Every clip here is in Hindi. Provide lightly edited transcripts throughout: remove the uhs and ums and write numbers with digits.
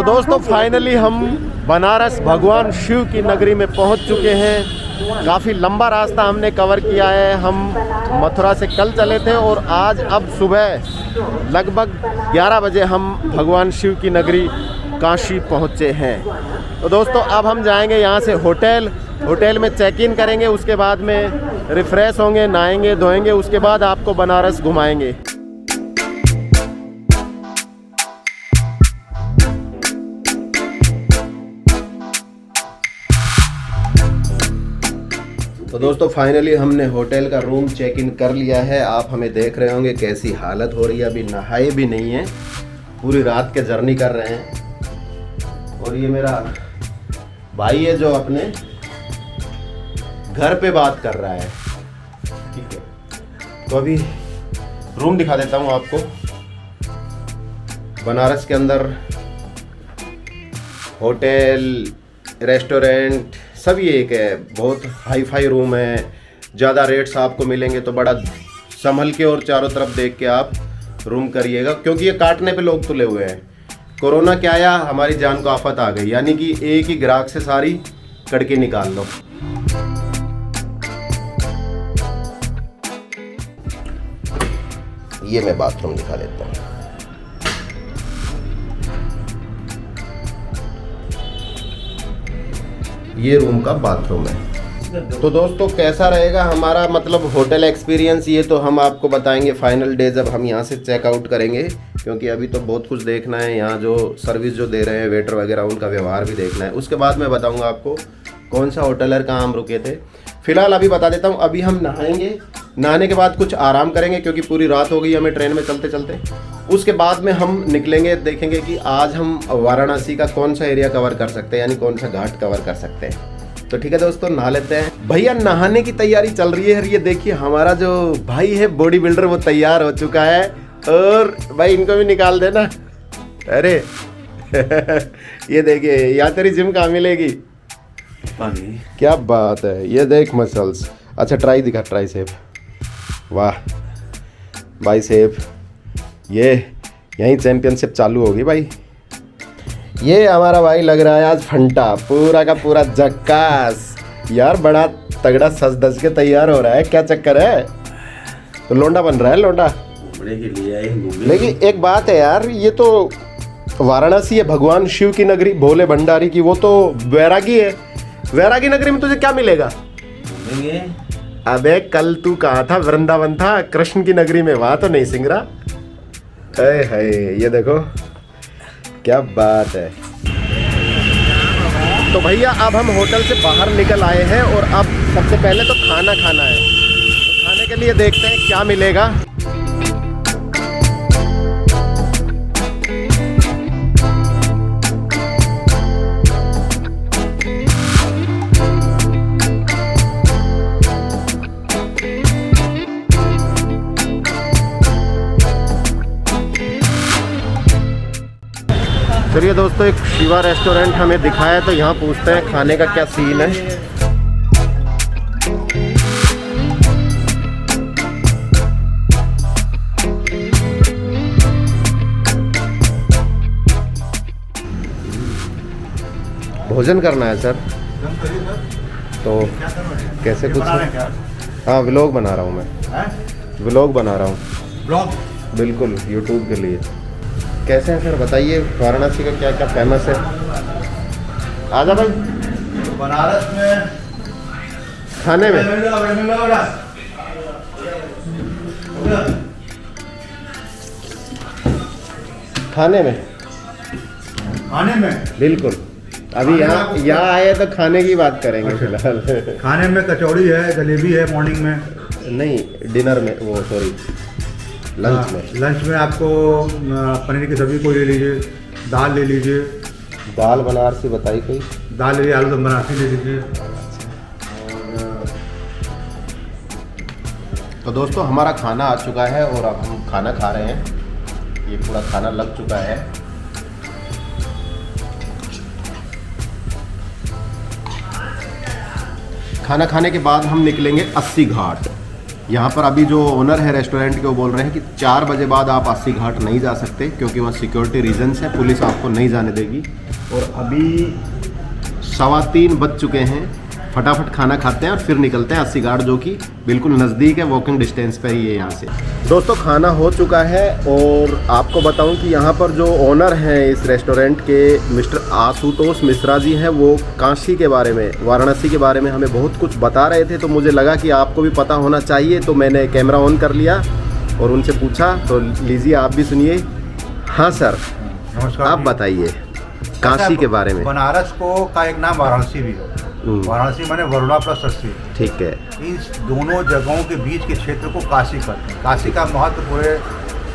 तो दोस्तों फाइनली हम बनारस भगवान शिव की नगरी में पहुंच चुके हैं। काफ़ी लंबा रास्ता हमने कवर किया है। हम मथुरा से कल चले थे और आज अब सुबह लगभग 11 बजे हम भगवान शिव की नगरी काशी पहुंचे हैं। तो दोस्तों अब हम जाएंगे यहाँ से होटल में चेक इन करेंगे, उसके बाद में रिफ़्रेश होंगे, नहाएंगे धोएंगे, उसके बाद आपको बनारस घुमाएंगे। तो दोस्तों फाइनली हमने होटल का रूम चेक इन कर लिया है। आप हमें देख रहे होंगे कैसी हालत हो रही है, अभी नहाए भी नहीं है, पूरी रात के जर्नी कर रहे हैं। और ये मेरा भाई है जो अपने घर पे बात कर रहा है। ठीक है, तो अभी रूम दिखा देता हूँ आपको। बनारस के अंदर होटल, रेस्टोरेंट सभी एक है, बहुत हाई फाई रूम है। ज़्यादा रेट्स आपको मिलेंगे तो बड़ा संभल के और चारों तरफ देख के आप रूम करिएगा, क्योंकि ये काटने पे लोग तुले हुए हैं। कोरोना क्या आया, हमारी जान को आफत आ गई, यानी कि एक ही ग्राहक से सारी कड़की निकाल लो। ये मैं बाथरूम दिखा देता हूँ। ये रूम का बाथरूम है। तो दोस्तों कैसा रहेगा हमारा मतलब होटल एक्सपीरियंस, ये तो हम आपको बताएंगे फाइनल डे जब हम यहाँ से चेकआउट करेंगे, क्योंकि अभी तो बहुत कुछ देखना है। यहाँ जो सर्विस जो दे रहे हैं वेटर वगैरह, उनका व्यवहार भी देखना है। उसके बाद मैं बताऊँगा आपको कौन सा होटल है, कहाँ हम रुके थे। फिलहाल अभी बता देता हूँ, अभी हम नहाएंगे, नहाने के बाद कुछ आराम करेंगे क्योंकि पूरी रात हो गई हमें ट्रेन में चलते चलते। उसके बाद में हम निकलेंगे, देखेंगे कि आज हम वाराणसी का कौन सा एरिया कवर कर सकते हैं, यानी कौन सा घाट कवर कर सकते हैं। तो ठीक है दोस्तों, नहा लेते हैं। भैया नहाने की तैयारी चल रही है। ये देखिए हमारा जो भाई है बॉडी बिल्डर, वो तैयार हो चुका है। और भाई इनको भी निकाल देना। अरे ये देखिए, यहाँ तेरी जिम कहाँ मिलेगी? क्या बात है, ये देख मसल्स। अच्छा ट्राई दिखा, ट्राई सेप, वाह भाई सेप। ये यहीं चैंपियनशिप चालू होगी भाई। ये हमारा भाई लग रहा है आज फंटा, पूरा का पूरा जक्कास यार, बड़ा तगड़ा सज धज के तैयार हो रहा है। क्या चक्कर है? तो लोंडा बन रहा है, लोंडा घूमने के लिए। लेकिन एक बात है यार, ये तो वाराणसी है, भगवान शिव की नगरी, भोले भंडारी की, वो तो वैरागी है। वैरागी नगरी में तुझे क्या मिलेगा? अबे कल तू कहाँ था? वृंदावन था, कृष्ण की नगरी में, वहां तो नहीं सिंगरा। अरे हाय, ये देखो क्या बात है। तो भैया अब हम होटल से बाहर निकल आए हैं और अब सबसे पहले तो खाना खाना है। तो खाने के लिए देखते हैं क्या मिलेगा। चलिए दोस्तों, एक शिवा रेस्टोरेंट हमें दिखाया, तो यहाँ पूछते हैं खाने का क्या सीन है। भोजन करना है सर, तो कैसे कुछ? हाँ व्लॉग बना रहा हूँ मैं, व्लॉग बना रहा हूँ। ब्लॉग? बिल्कुल, यूट्यूब के लिए। कैसे हैं सर बताइए, वाराणसी का क्या क्या फेमस है? आजा भाई। बनारस में खाने में खाने में बिल्कुल। अभी यहाँ आए तो खाने की बात करेंगे फिलहाल। खाने में कचौड़ी है, जलेबी है मॉर्निंग में। नहीं, डिनर में, वो सॉरी लंच में। लंच में आपको पनीर की सब्जी कोई ले लीजिए, दाल ले लीजिए। दाल बनारसी बताई कोई? दाल ले लीजिए, आलू दम बनारसी ले लीजिए। तो दोस्तों हमारा खाना आ चुका है और अब हम खाना खा रहे हैं। ये पूरा खाना लग चुका है। खाना खाने के बाद हम निकलेंगे 80 घाट। यहाँ पर अभी जो ओनर है रेस्टोरेंट के वो बोल रहे हैं कि 4 बजे बाद आप अस्सी घाट नहीं जा सकते क्योंकि वहाँ सिक्योरिटी रीजंस है, पुलिस आपको नहीं जाने देगी। और अभी 3:15 बज चुके हैं, फटाफट खाना खाते हैं और फिर निकलते हैं अस्सी घाट, जो कि बिल्कुल नज़दीक है, वॉकिंग डिस्टेंस पर ही है यहाँ से। दोस्तों खाना हो चुका है और आपको बताऊं कि यहाँ पर जो ओनर हैं इस रेस्टोरेंट के, मिस्टर आशुतोष मिश्रा जी हैं, वो काशी के बारे में, वाराणसी के बारे में हमें बहुत कुछ बता रहे थे। तो मुझे लगा कि आपको भी पता होना चाहिए, तो मैंने कैमरा ऑन कर लिया और उनसे पूछा। तो लीजिए आप भी सुनिए। हाँ सर, नमस्कार। आप बताइए काशी के बारे में। बनारस को का एक नाम वाराणसी भी है। वाराणसी माने वरुणा प्लस 80। ठीक है। इस दोनों जगहों के बीच के क्षेत्र को काशी कहते हैं। काशी का महत्व पूरे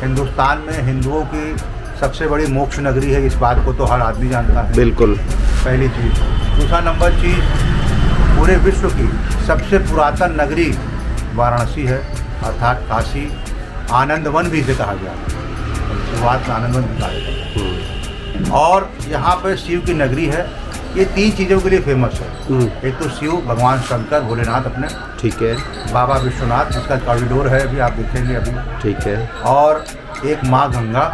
हिंदुस्तान में हिंदुओं की सबसे बड़ी मोक्ष नगरी है, इस बात को तो हर आदमी जानता है। बिल्कुल, पहली चीज़। दूसरा नंबर चीज़, पूरे विश्व की सबसे पुरातन नगरी वाराणसी है, अर्थात काशी। आनंदवन भी इसे कहा गया है, शुरुआत में आनंदवन भी कहा जाता है। और यहाँ पर शिव की नगरी है। ये 3 चीज़ों के लिए फेमस है। एक तो शिव, भगवान शंकर, भोलेनाथ अपने, ठीक है, बाबा विश्वनाथ जिसका कॉरिडोर है, अभी आप देखेंगे अभी, ठीक है, और एक माँ गंगा,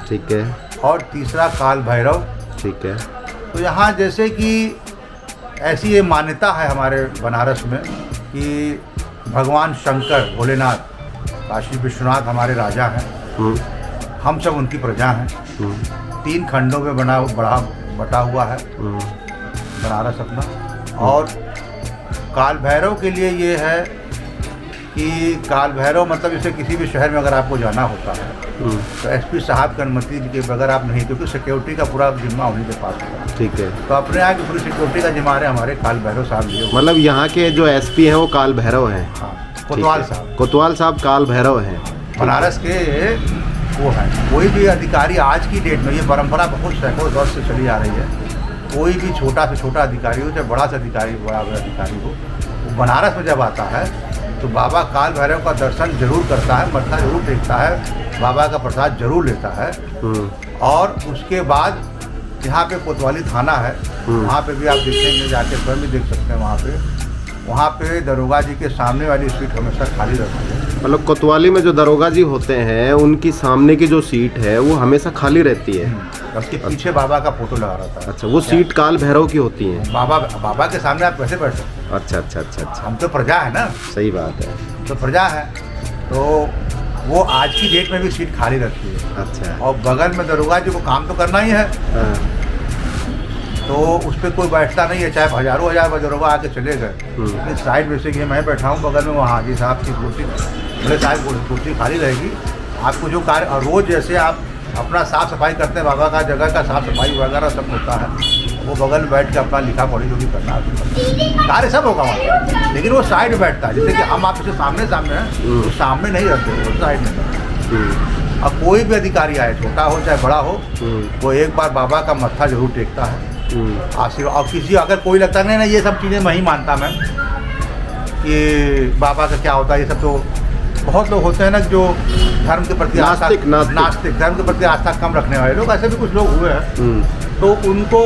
ठीक है, और तीसरा काल भैरव, ठीक है। तो यहाँ जैसे कि ऐसी ये मान्यता है हमारे बनारस में कि भगवान शंकर, भोलेनाथ, काशी विश्वनाथ हमारे राजा हैं, हम सब उनकी प्रजा हैं। 3 खंडों में बटा हुआ है बनारस अपना। और काल भैरव के लिए ये है कि काल भैरव मतलब जैसे किसी भी शहर में अगर आपको जाना होता है तो एसपी साहब की अनुमति के बगैर आप नहीं, क्योंकि सिक्योरिटी का पूरा जिम्मा उन्हीं के पास होगा। ठीक है। तो अपने यहाँ की पूरी सिक्योरिटी का जिम्मा है हमारे काल भैरव साहब लिए। मतलब यहाँ के जो एसपी हैं वो काल भैरव हैं। हाँ, कोतवाल साहब। कोतवाल साहब काल भैरव हैं बनारस के, वो हैं। कोई भी अधिकारी आज की डेट में, ये परंपरा बहुत सैकड़ों वर्ष से चली आ रही है, कोई भी छोटा से छोटा अधिकारी हो चाहे बड़ा से अधिकारी, बड़ा अधिकारी हो, वो बनारस में जब आता है तो बाबा काल भैरव का दर्शन जरूर करता है, मत्था जरूर टेकता है, बाबा का प्रसाद जरूर लेता है। और उसके बाद यहाँ पे कोतवाली थाना है, वहाँ पे भी आप देखेंगे, जाके स्वयं भी देख सकते हैं। वहाँ पे दरोगा जी के सामने वाली सीट हमेशा खाली रहती है। मतलब कोतवाली में जो दरोगा जी होते हैं उनकी सामने की जो सीट है वो हमेशा खाली रहती है। उसके पीछे बाबा का फोटो लगा रहता है। अच्छा, वो सीट काल भैरव की होती है। बाबा के सामने आप कैसे बैठ सकते हैं? अच्छा अच्छा अच्छा अच्छा। हम तो प्रजा है ना। सही बात है, तो प्रजा है, तो वो आज की डेट में भी सीट खाली रहती है। अच्छा। और बगल में दरोगा जी को काम तो करना ही है, तो उस पर कोई बैठता नहीं है, चाहे हजारों हजार दरोगा आके चले गए। साइड में से मैं बैठा हूँ बगल में, वहाँ हाजी साहब की कुर्सी, बोले साहब कुर्सी खाली रहेगी, आपको जो कार्य, और रोज़ जैसे आप अपना साफ़ सफाई करते हैं, बाबा का जगह का साफ़ सफाई वगैरह सब होता है, वो बगल में बैठ के अपना लिखा पढ़ी जो भी करना है, कार्य सब होगा वहाँ, लेकिन वो साइड में बैठता है। जैसे कि हम आपसे सामने हैं, तो सामने नहीं रहते, वो साइड में। अब कोई भी अधिकारी आए, छोटा हो चाहे बड़ा हो, वो एक बार बाबा का मत्था जरूर टेकता है, आशीर्वाद। और किसी अगर कोई लगता नहीं ना, ये सब चीज़ें मैं ही मानता, मैं कि बाबा का क्या होता है, ये सब तो बहुत लोग होते हैं ना जो धर्म के प्रति नास्तिक धर्म के प्रति आस्था कम रखने वाले लोग, ऐसे भी कुछ लोग हुए हैं। तो उनको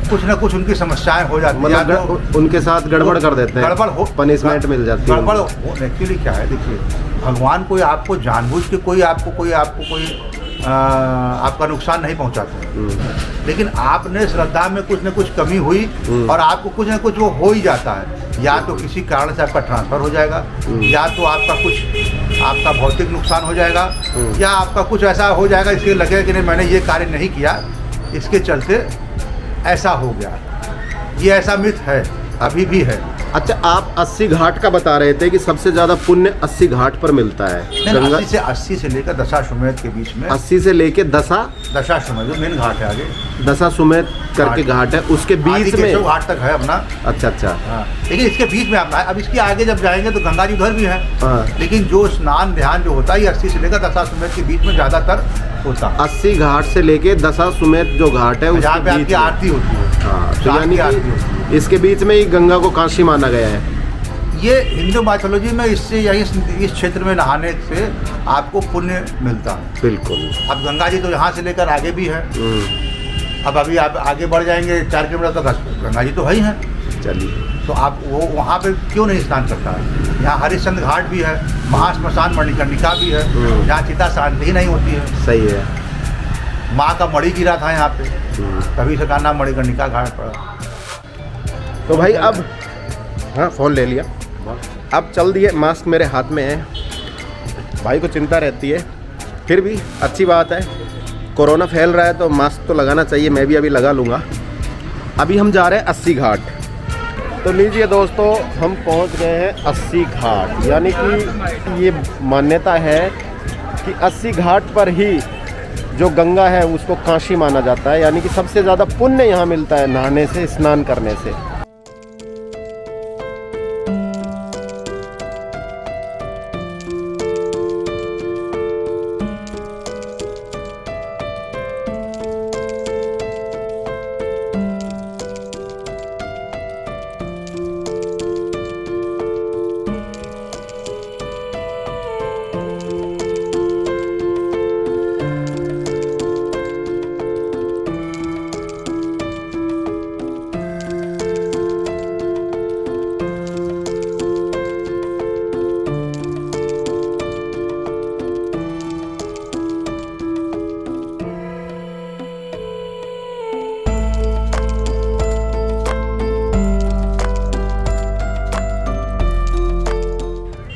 कुछ ना कुछ उनकी समस्याएं हो जाती हैं, मतलब उनके साथ गड़बड़ कर देते हैं, गड़बड़ हो, पनिशमेंट मिल जाती है। गड़बड़ हो एक्चुअली क्या है, देखिए, भगवान कोई आपको जानबूझ के कोई आपका नुकसान नहीं पहुंचाते, लेकिन आपने श्रद्धा में कुछ न कुछ कमी हुई और आपको कुछ न कुछ वो हो ही जाता है। या तो किसी कारण से आपका ट्रांसफ़र हो जाएगा, या तो आपका भौतिक नुकसान हो जाएगा, या आपका कुछ ऐसा हो जाएगा इसके लगेगा कि नहीं मैंने ये कार्य नहीं किया, इसके चलते ऐसा हो गया। ये ऐसा मिथ है, अभी भी है। अच्छा, आप 80 घाट का बता रहे थे कि सबसे ज्यादा पुण्य 80 घाट पर मिलता है। 80 से लेकर दशाश्वमेध के बीच में, 80 से लेकर दशाश्वमेध जो मेन घाट है, आगे दशाश्वमेध करके घाट है, उसके बीच में घाट तक है अपना। अच्छा अच्छा। हाँ, लेकिन इसके बीच में आप अब इसके आगे जब जाएंगे तो गंगा जी उधर भी है। हाँ। लेकिन जो स्नान ध्यान जो होता है 80 से लेकर दशाश्वमेध के बीच में ज्यादातर होता है। 80 घाट से लेके दशाश्वमेध जो घाट है जहाँ पे आपकी आरती होती है। हाँ, तो यानी कि इसके बीच में ही गंगा को काशी माना गया है। ये हिंदू माइथोलॉजी में इससे इस क्षेत्र में नहाने से आपको पुण्य मिलता है। बिल्कुल। अब गंगा जी तो यहाँ से लेकर आगे भी है। अब अभी आप आगे बढ़ जाएंगे 4 किलोमीटर तक गंगा जी तो है ही है। चलिए। तो आप वो वहाँ पे क्यों नहीं स्नान करता है? यहाँ हरिश्चंद्र घाट भी है, महाश्मशान मणिकर्णिका भी है, जहाँ चिता शांति ही नहीं होती है। सही है। माँ का मणि गिरा था यहाँ पे, तभी से का नाम मणिकर्णिका घाट पड़ा। तो भाई अब हाँ फ़ोन ले लिया, अब चल दिए। मास्क मेरे हाथ में है, भाई को चिंता रहती है, फिर भी अच्छी बात है, कोरोना फैल रहा है तो मास्क तो लगाना चाहिए। मैं भी अभी लगा लूँगा। अभी हम जा रहे हैं 80 घाट। तो लीजिए दोस्तों, हम पहुंच गए हैं 80 घाट। यानी कि ये मान्यता है कि 80 घाट पर ही जो गंगा है उसको काशी माना जाता है। यानी कि सबसे ज़्यादा पुण्य यहाँ मिलता है नहाने से, स्नान करने से।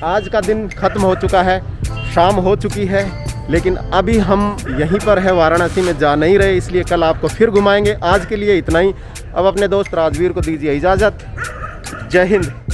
आज का दिन ख़त्म हो चुका है, शाम हो चुकी है, लेकिन अभी हम यहीं पर है, वाराणसी में जा नहीं रहे, इसलिए कल आपको फिर घुमाएंगे। आज के लिए इतना ही। अब अपने दोस्त राजवीर को दीजिए इजाज़त। जय हिंद।